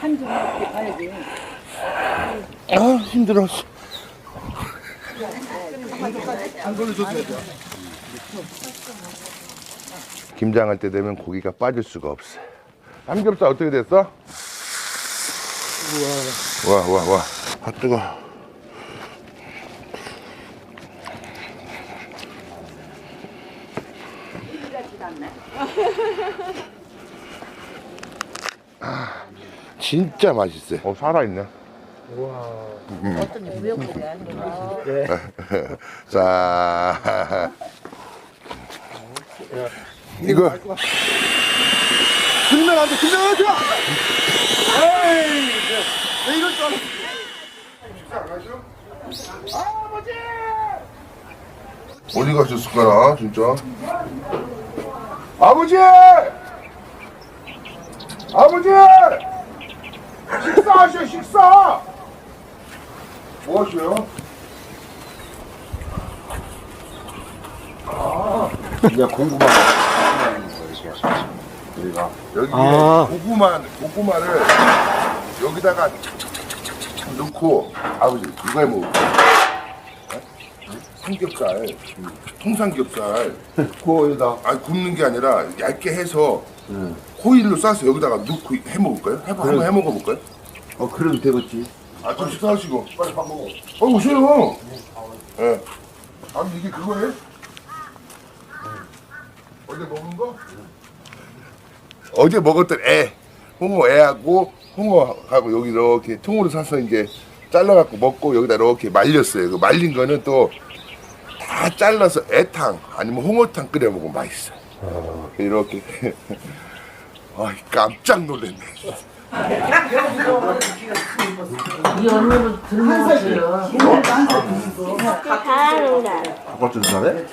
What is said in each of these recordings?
한 점 이렇게 가야지. 아 힘들어. 김장할 때 되면 고기가 빠질 수가 없어. 삼겹살 어떻게 됐어? 와. 아 뜨거. 진짜 맛있어요. 살아있네. 어떤 미역국이 아니구나. 자, 이거 들면 안 돼. 들면 안 돼. 에이, 왜 이럴 줄 알았어? 아버지! 어디 가셨을까나 진짜? 아버지! 아버지! 식사하셔, 식사! 뭐 하셔요? 그냥 공구만 우리가 여기에 고구마를 여기다가 착착착착착 넣고 아버지 누가 해 먹을 거야? 삼겹살, 통삼겹살 구워에다 아니 굽는 게 아니라 얇게 해서 호일로 싸서 여기다가 넣고 해 먹을까요? 한번 해 먹어볼까요? 그래도 되겠지. 좀 식사하시고 빨리 밥 먹어. 오세요. 예. 아버지 이게 그거예요? 어제 먹은 거? 어제 먹었던 홍어 애하고 홍어하고 여기 이렇게 통으로 사서 이제 잘라갖고 먹고 여기다 이렇게 말렸어요. 그 말린 거는 또 다 잘라서 애탕 아니면 홍어탕 끓여 먹으면 맛있어. 이렇게. 아 깜짝 놀랐네. 이 언니를 들면서요. 잘한다. 바깥에서 잘해?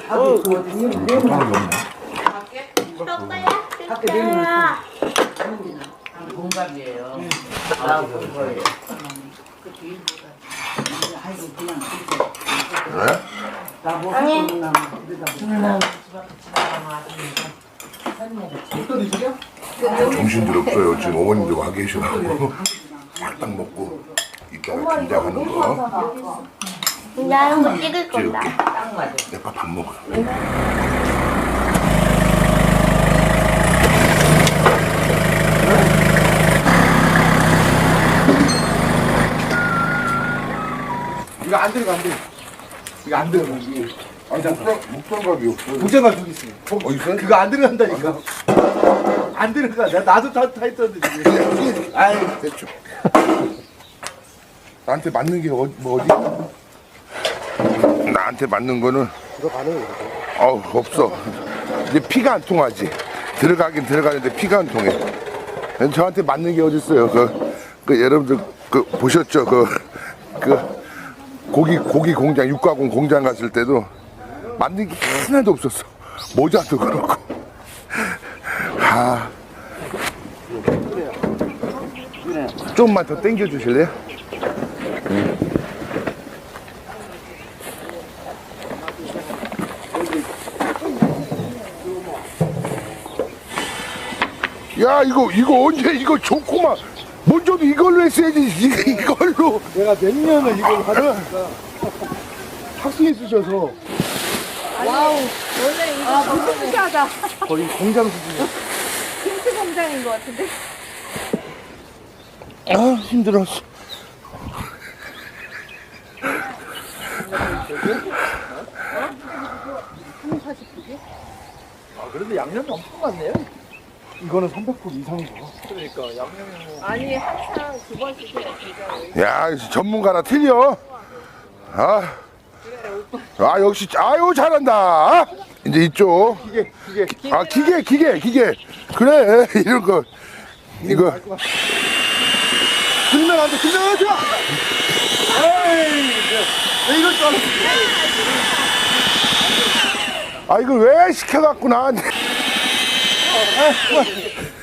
오빠야, 공감이에요. 나온 거예요. 그래? 정신들 없어요. 지금 어머님도 와 계셔가지고 딱 먹고 이따가 김장하는 거 나는 못 찍을 찍을게. 건다. 내가 밥 먹어요. 이거 안 들어가, 안 돼. 이거 안 들어가, 이게. 목장갑이 없어요. 무장갑 저기 있어요. 있어요? 그거 안 들어간다니까. 안 들어가. 나도 다 했었는데. 지금. 아이 됐죠. 나한테 맞는 게 어디? 나한테 맞는 거는 없어. 이제 피가 안 통하지. 들어가긴 들어가는데 피가 안 통해. 저한테 맞는 게 어디 있어요? 그 여러분들 보셨죠? 그 고기 공장 육가공 공장 갔을 때도 맞는 게 하나도 없었어. 모자도 그렇고. 좀만 더 당겨 주실래요? 야 이거 언제 이거 좋구만. 먼저도 이걸로 했어야지. 이걸로. 내가 몇 년을 이걸 하니까 학생이 쓰셔서 와우, 원래 이거 너무 신기하다. 거의 공장 수준이야. 김치 공장인 것 같은데? 아 힘들었어. 그래도 양념이 엄청 많네요. 이거는 300g 이상이죠. 그러니까 양념이 뭐. 아니, 항상 두 번씩 해요, 공장을. 야 전문가라 틀려. 역시 아유 잘한다. 이제 이쪽. 기계. 그래 이런 거 이거. 들면 안 돼. 들면 안 돼. 에이, 왜 이럴 줄 알았어. 이걸 왜 시켜갖고 나한테.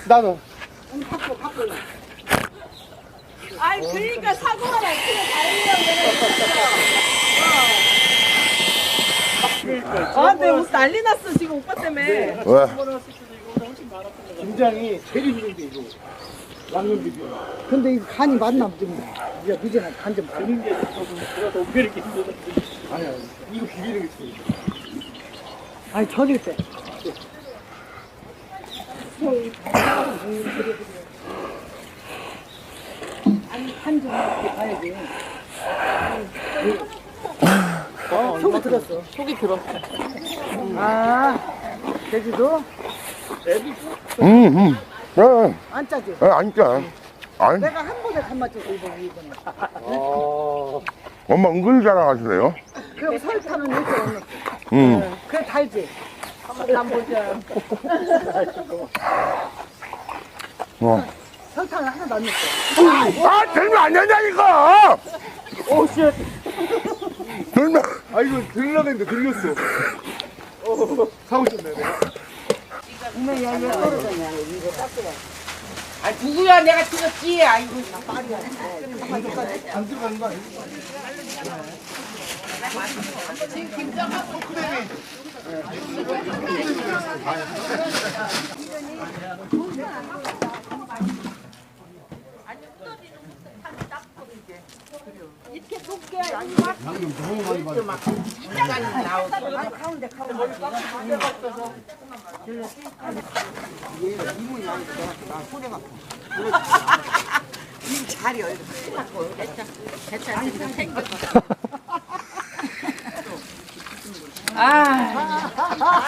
나도. 아니, 그러니까 사고가 날 필요 다행이라고 내가 아, 내 옷 난리 났어, 지금 오빠 때문에. 왜? 김장이 제일 힘든 게 이거. 양념 비빔. 근데 이거 간이 맞나 좀. 이제 늦에는 간좀 비비는 게 제가 더 비비는 게 힘들어. 아니야, 이거 비비는 게 제일. 아니 절일 때. 아니 한좀 이렇게 봐야지. 속이 들었어. 속이 들었어. 아, 제주도 안 짜지. 안 짜. 아니, 내가 한 번에 간 맞춰서 이번에. 엄마 은근히 자랑하시네요. 그럼 설탕은 이렇게 넣는. 그래 달지. 한번 보자. 설탕을 하나도 안 넣고. 아, 들면 안 된다니까! 오 쉣. 들면. 아 이거 들으려고 했는데 들렸어. 사고 싶네 내가. 분명히 야, 이거 떨어졌냐. 이거 닦으라. 아, 누구야? 내가 찍었지. 아이고, 말이야. 안 들어가는 거 아니야?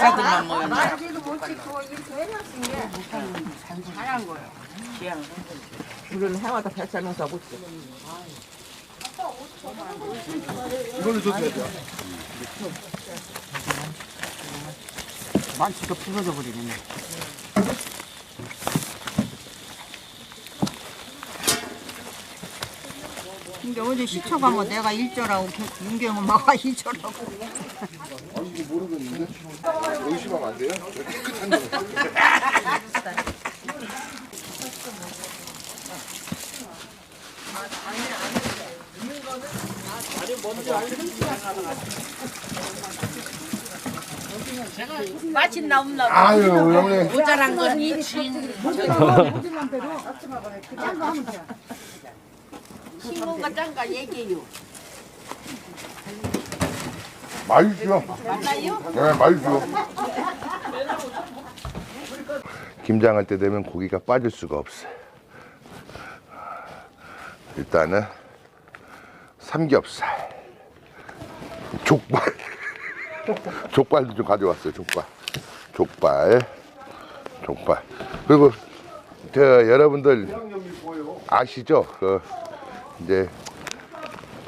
아들만 모였네. 물은 해마다 뱃살면서 못 써. 이걸로 줬어야 돼. 만치가 부서져 버리네. 근데 어제 시초 가면 내가 1조라고 윤경 엄마가 2조라고 아니, 이거 모르겠는데? 의심하면 안 돼요? 깨끗한 거. 맛이 나옵나 봐. 아유, 형님. 모자란 건 이친. 신문가 짠가 얘기해요. 맛있죠? 맞나요? 네, 맛있죠. 김장할 때 되면 고기가 빠질 수가 없어요. 일단은 삼겹살, 족발, 족발도 좀 가져왔어요. 족발. 그리고 여러분들 아시죠? 이제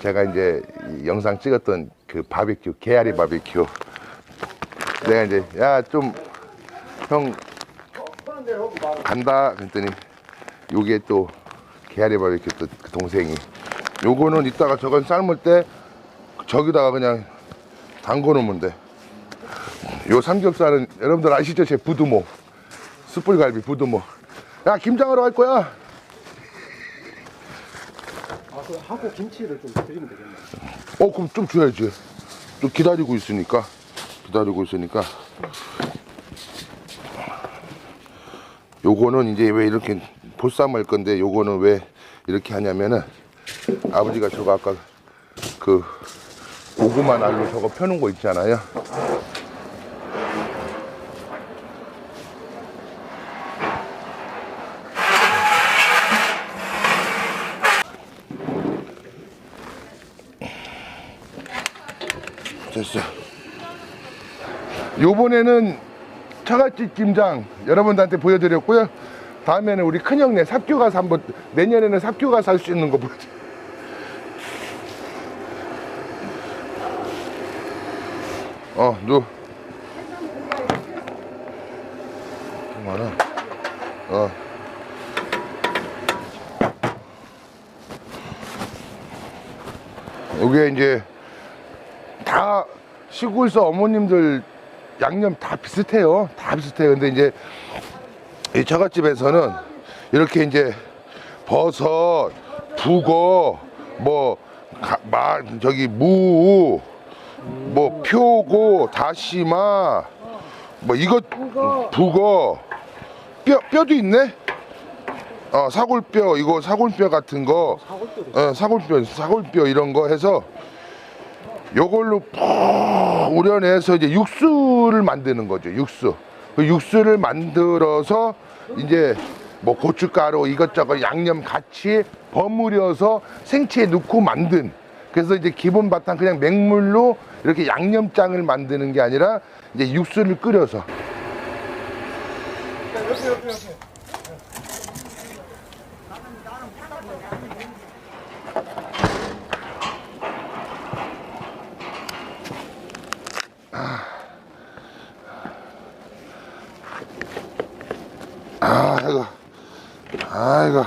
제가 이제 이 영상 찍었던 그 바비큐, 게아리 바비큐. 내가 이제 야 좀 형 간다 그랬더니 요게 또 게아리 바비큐 또 그 동생이 요거는 이따가 저건 삶을 때 저기다가 그냥 담궈 놓으면 돼. 요 삼겹살은 여러분들 아시죠? 제 부두모 숯불갈비 부두모. 야 김장하러 갈 거야. 그 하고 김치를 좀 드리면 되겠네. 그럼 좀 줘야지. 좀 기다리고 있으니까. 요거는 이제 왜 이렇게 보쌈할 건데 요거는 왜 이렇게 하냐면은 아버지가 저거 아까 그 고구마 날로 저거 펴놓은 거 있잖아요. 됐어. 요번에는 처갓집 김장 여러분들한테 보여드렸고요. 다음에는 우리 큰형네 삽교 가서 한번, 내년에는 삽교 가서 할 수 있는 거 보여드릴게요. 누 많아. 요게 이제 다 시골서 어머님들 양념 다 비슷해요. 근데 이제 이 처갓집에서는 이렇게 이제 버섯, 북어, 저기 무, 표고, 다시마, 이것 북어, 뼈도 있네. 사골뼈 이거 사골뼈 같은 거 사골뼈 이런 거 해서 요걸로 푹 우려내서 이제 육수를 만드는 거죠. 그 육수를 만들어서 이제 뭐 고춧가루 이것저것 양념 같이 버무려서 생채에 넣고 만든, 그래서 이제 기본 바탕 그냥 맹물로 이렇게 양념장을 만드는 게 아니라 이제 육수를 끓여서. 아이고.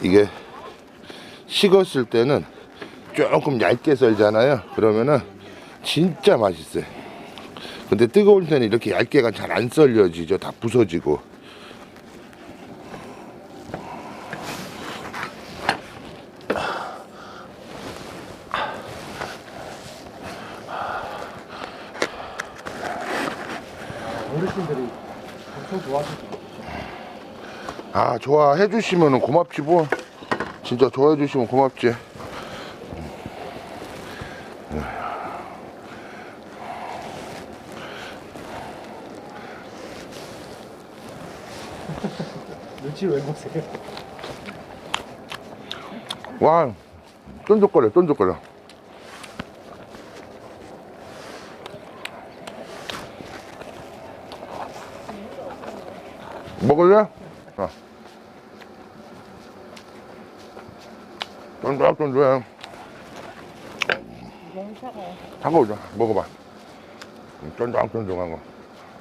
이게 식었을 때는 조금 얇게 썰잖아요. 그러면은 진짜 맛있어요. 근데 뜨거울 때는 이렇게 얇게가 잘 안 썰려지죠. 다 부서지고. 어르신들이 엄청 좋아하시죠. 좋아해 주시면 고맙지 뭐. 진짜 좋아해 주시면 고맙지. 눈치 왜 보세요? 와, 쫀득거려. 먹을래? 쫀득쫀득해. 차가워. 먹어봐. 쫀득쫀득한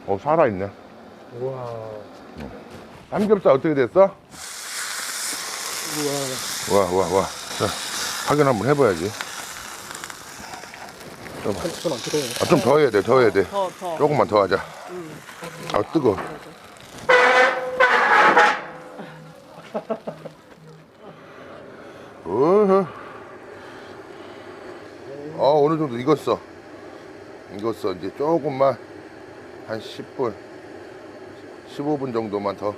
거. 살아있네. 우와. 삼겹살 어떻게 됐어? 와. 자, 확인 한번 해봐야지. 손안 뜨거워요. 좀 더 해야 돼. 더. 조금만 더 하자. 뜨거워. 어느 정도 익었어. 이제 조금만 한 10분 15분 정도만 더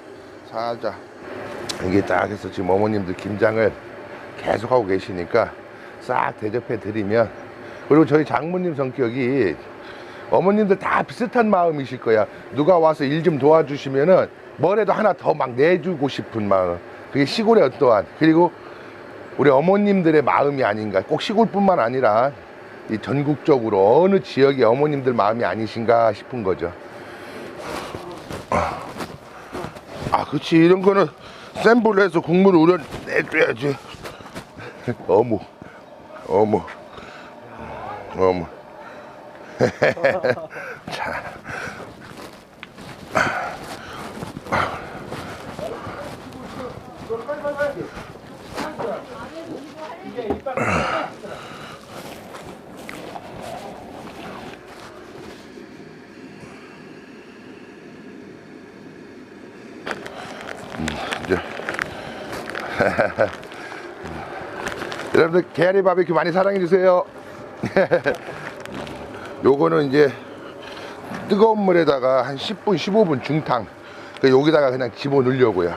살짝. 이게 딱 해서 지금 어머님들 김장을 계속 하고 계시니까 싹 대접해 드리면, 그리고 저희 장모님 성격이 어머님들 다 비슷한 마음이실 거야. 누가 와서 일 좀 도와주시면은 뭐래도 하나 더 막 내주고 싶은 마음, 그게 시골의 어떠한, 그리고 우리 어머님들의 마음이 아닌가. 꼭 시골뿐만 아니라 이 전국적으로 어느 지역의 어머님들 마음이 아니신가 싶은 거죠. 그렇지. 이런 거는 센 불로 해서 국물을 우려내줘야지. 어묵. 자. 이제 여러분들 게아리 바비큐 많이 사랑해 주세요. 요거는 이제 뜨거운 물에다가 한 10분 15분 중탕, 여기다가 그냥 집어넣으려고요.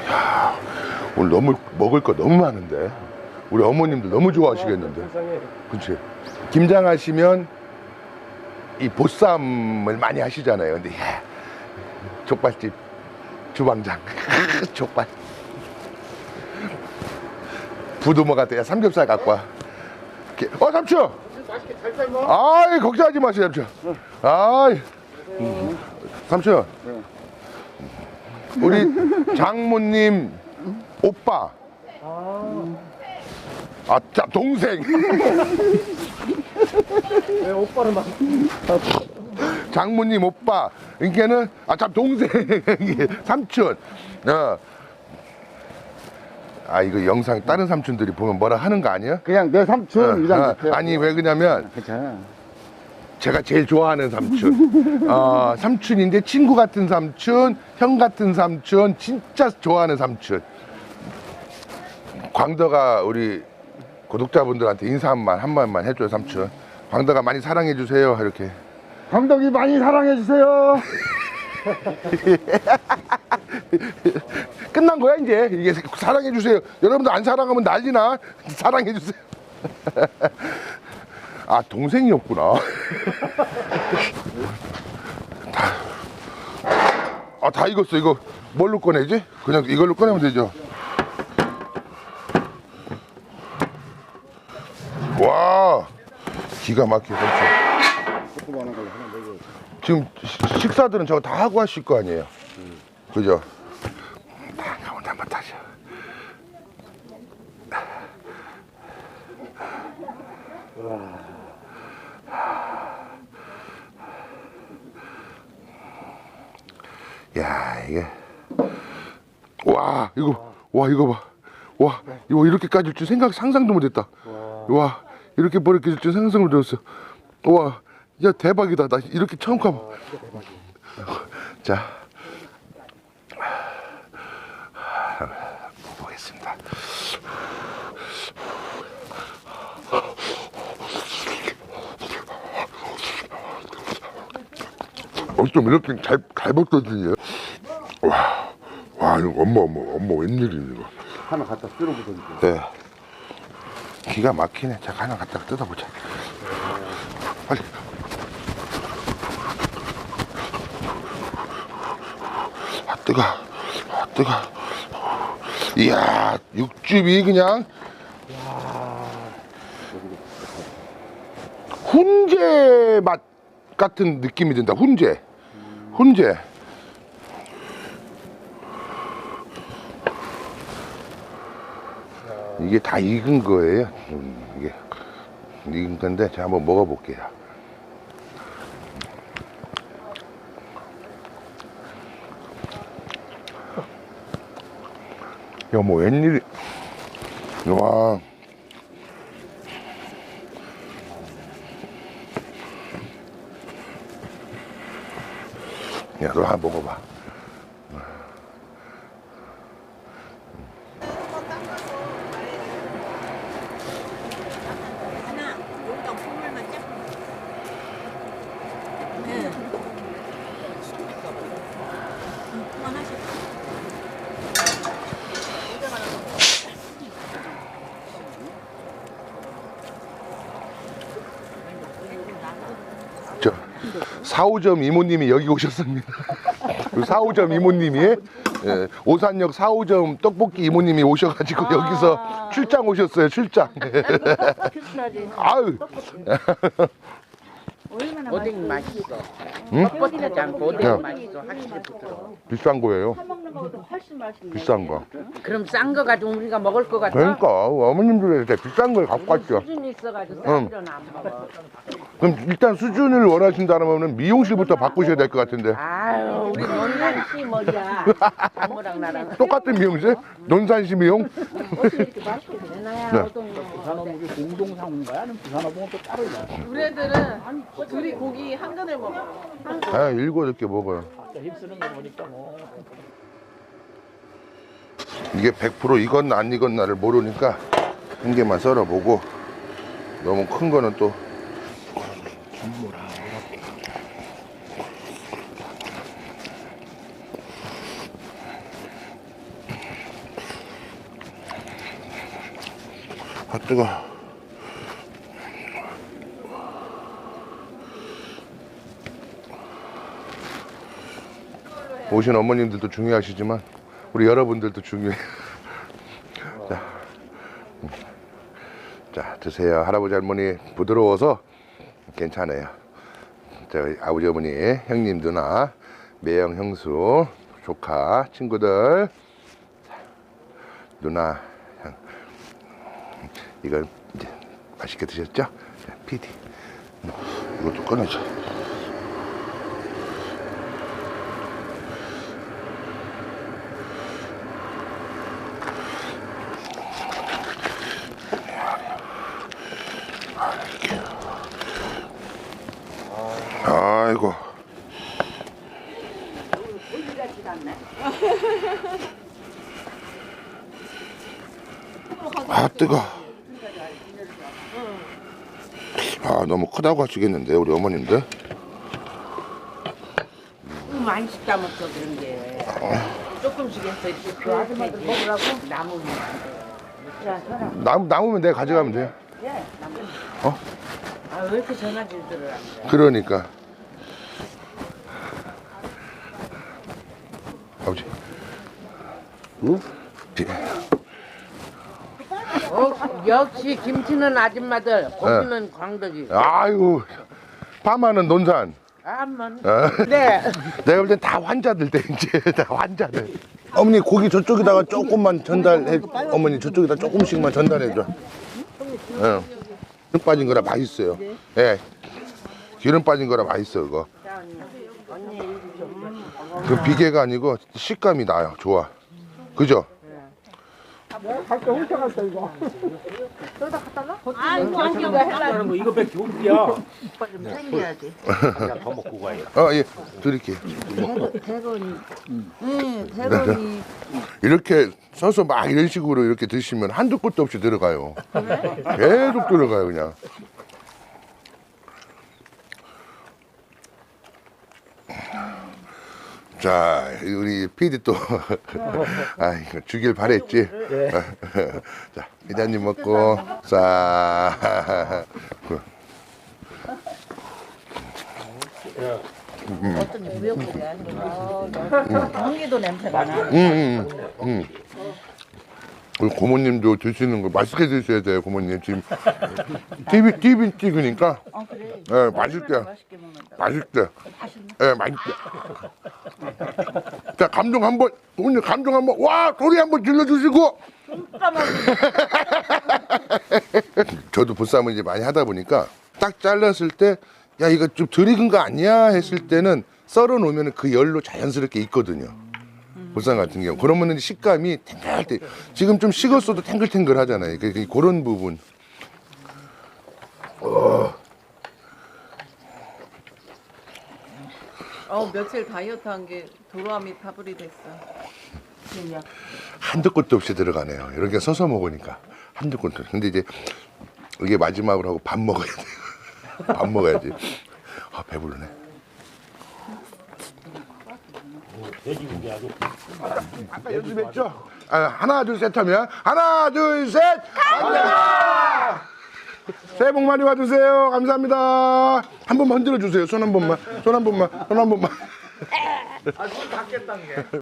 야, 오늘 너무 먹을 거 너무 많은데 우리 어머님들 너무 좋아하시겠는데. 그치? 김장하시면 이 보쌈을 많이 하시잖아요. 근데 야, 족발집 주방장 족발 부두모 같아. 야, 삼겹살 갖고 와. 삼촌! 아이, 걱정하지 마세요, 삼촌. 아이, 삼촌. 우리 장모님 오빠. 자, 동생. 왜 오빠를 막. 장모님 오빠. 그러니까는, 참, 동생. 삼촌. 이거 영상 다른 삼촌들이 보면 뭐라 하는 거 아니야? 그냥 내 삼촌 이랑 아니, 왜 그러냐면 괜찮아. 제가 제일 좋아하는 삼촌. 삼촌인데 친구 같은 삼촌, 형 같은 삼촌, 진짜 좋아하는 삼촌. 광덕아 우리 구독자분들한테 인사 한 번만 해줘요 삼촌. 광덕아 많이 사랑해 주세요 이렇게. 광덕이 많이 사랑해 주세요. 끝난 거야 이제. 이게 사랑해 주세요. 여러분들 안 사랑하면 난리나. 사랑해 주세요. 아 동생이었구나. 다 익었어. 이거 뭘로 꺼내지? 그냥 이걸로 꺼내면 되죠. 와 기가 막혀. 지금 식사들은 저거 다 하고 하실 거 아니에요. 그죠? 한번 다시. 야 이게 이거 봐. 이거 이렇게까지 줄 상상도 못했다. 와 이렇게 버릇게 줄 줄 상상을 못했어. 와 야 대박이다. 나 이렇게 처음 가. 자 보겠습니다. 좀 이렇게 잘 벗겨지네요. 와 이거 엄마 웬일이니 이거. 하나 갖다 쓸어보던지. 네. 기가 막히네. 자 하나 갖다가 뜯어보자. 빨리. 뜨거. 이야 육즙이 그냥. 훈제 맛 같은 느낌이 든다. 훈제. 이게 다 익은 거예요. 이게 익은 건데 제가 한번 먹어볼게요. 야, 뭐 웬일이. 와. 야, 너 한번 먹어봐. 하나 여기다 콧물만 쫙. 네. 그만하시. 저 4호점 이모님이 여기 오셨습니다. 4호점 이모님이, 예, 오산역 4호점 떡볶이 이모님이 오셔가지고 여기서 출장 오셨어요. 출장. 아유. 오뎅 맛있어. 응? 뻣뻣하지 않고 오뎅 야. 맛있어. 확실히 부드러워. 비싼 거예요. 먹는 거보다 훨씬 맛있네. 비싼 거. 그럼 싼 거 가지고 우리가 먹을 것 같아? 그러니까 어머님들이 이렇게 비싼 걸 갖고 왔죠. 수준이 있어가지고 싼 거는 안 먹어. 그럼 일단 수준을 원하신다면 미용실부터 바꾸셔야 될 것 같은데. 아유 우리 논란 씨 머리야. 장모랑 나랑. 똑같은 미용실? 논산시 미용? 내놔야 네. 오동이. 부산어묵이 공동상인가요? 아니면 부산어묵은 또 따로냐? 우리 애들은 둘이 고기 한 근을 먹어. 아, 7, 8개 먹어요. 힘쓰는 거 보니까 뭐. 이게 100% 익었나 안 익었나를 모르니까 한 개만 썰어보고, 너무 큰 거는 또 아 뜨거. 오신 어머님들도 중요하시지만 우리 여러분들도 중요해요. 자, 드세요. 할아버지 할머니 부드러워서 괜찮아요. 저희 아버지 어머니, 형님 누나, 매형 형수, 조카 친구들, 누나 형, 이걸 이제 맛있게 드셨죠? PD 이것도 꺼내자. 아 뜨거. 아 너무 크다고 하시겠는데 우리 어머님들. 많이 식다 먹어 그런 게. 조금씩 해서 이렇게 그 아줌마들 먹으라고 남으면 안 돼. 남으면 내가 가져가면 돼. 예, 남으면. 어? 아, 왜 이렇게 전화질들을 안 돼? 그러니까. 아버지. 응? 역시 김치는 아줌마들, 고기는 광덕이. 아유, 파마는 논산. 아만. 네. 내가 볼 땐 다 환자들 돼 이제 다 환자들. 어머니 고기 저쪽에다가 조금만 전달해. 어머니 저쪽에다 조금씩만 전달해 줘. 예. 기름 빠진 거라 맛있어요. 예. 기름 빠진 거라 맛있어 그거. 그 비계가 아니고 식감이 나요. 좋아. 그죠? 갈때 훔쳐갔어 이거. 하는 거 이거밖에 없지야. 생겨야지. 더 먹고 가야. 예. 드릴게요. 대건이. 네, 대건이. 이렇게 서서 막 이런 식으로 이렇게 드시면 한두 끝도 없이 들어가요. 계속 들어가요 그냥. 자 우리 PD 또 이거 주길 바랬지. 자 이자님 먹고 자. 경기도 냄새가 나. 우리 고모님도 드시는 거 맛있게 드셔야 돼요 고모님 지금 TV 찍으니까. 예, 맛있게. 맛있게. 예, 맛있게. 자, 감정 한번, 오늘 감정 한번, 와, 소리 한번 질러주시고. 저도 보쌈을 이제 많이 하다 보니까 딱 잘랐을 때, 야, 이거 좀 덜 익은 거 아니야? 했을 때는 썰어 놓으면 그 열로 자연스럽게 익거든요. 보쌈 같은 경우. 그러면은 식감이 탱글탱글, 지금 좀 식었어도 탱글탱글 하잖아요. 그런 부분. 며칠 다이어트 한 게 도로아미 타블이 됐어. 한두 끝도 없이 들어가네요. 이렇게 서서 먹으니까 한두 끝도. 근데 이제 이게 마지막으로 하고 밥 먹어야 돼요. 밥 먹어야지. 아 배부르네. 아까 연습했죠? 하나 둘 셋 하면 하나 둘 셋 감사합니다. 새해 복 많이 받으세요. 감사합니다. 한 번만 흔들어 주세요. 손 한 번만. 손 한 번만. 손 한 번만.